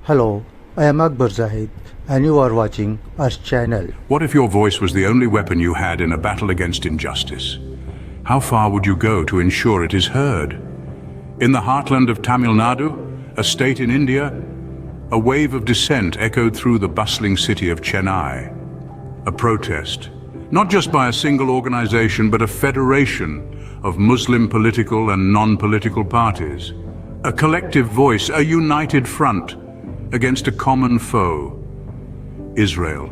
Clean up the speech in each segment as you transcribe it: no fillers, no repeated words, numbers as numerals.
Hello, I am Akbar Zahid and you are watching our channel. What if your voice was the only weapon you had in a battle against injustice? How far would you go to ensure it is heard? In the heartland of Tamil Nadu, a state in India, a wave of dissent echoed through the bustling city of Chennai. A protest, not just by a single organization, but a federation of Muslim political and non-political parties. A collective voice, a united front against a common foe, Israel.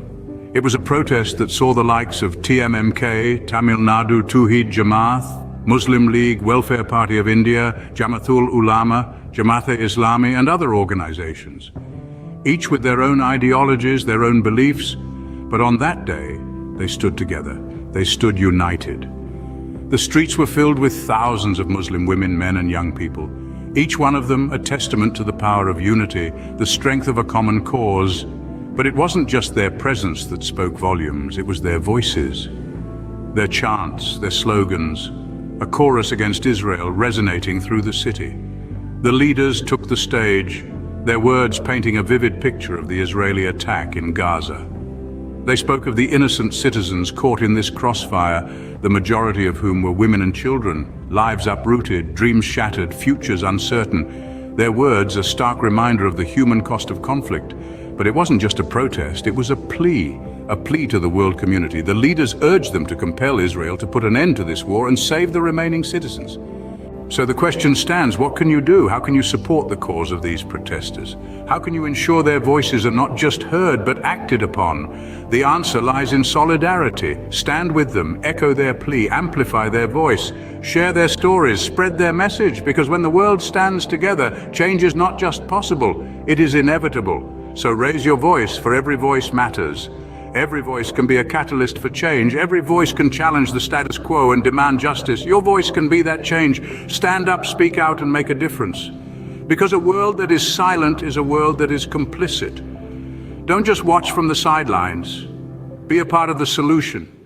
It was a protest that saw the likes of TMMK, Tamil Nadu Tawheed Jamaat, Muslim League, Welfare Party of India, Jamatul Ulama, Jamaat-e-Islami and other organizations, each with their own ideologies, their own beliefs, but on that day, they stood together. They stood united. The streets were filled with thousands of Muslim women, men and young people, each one of them a testament to the power of unity, the strength of a common cause. But it wasn't just their presence that spoke volumes, it was their voices, their chants, their slogans, a chorus against Israel resonating through the city. The leaders took the stage, their words painting a vivid picture of the Israeli attack in Gaza. They spoke of the innocent citizens caught in this crossfire, the majority of whom were women and children, lives uprooted, dreams shattered, futures uncertain. Their words a stark reminder of the human cost of conflict. But it wasn't just a protest, it was a plea to the world community. The leaders urged them to compel Israel to put an end to this war and save the remaining citizens. So the question stands, what can you do? How can you support the cause of these protesters? How can you ensure their voices are not just heard, but acted upon? The answer lies in solidarity. Stand with them, echo their plea, amplify their voice, share their stories, spread their message, because when the world stands together, change is not just possible, it is inevitable. So raise your voice, for every voice matters. Every voice can be a catalyst for change. Every voice can challenge the status quo and demand justice. Your voice can be that change. Stand up, speak out, and make a difference. Because a world that is silent is a world that is complicit. Don't just watch from the sidelines. Be a part of the solution.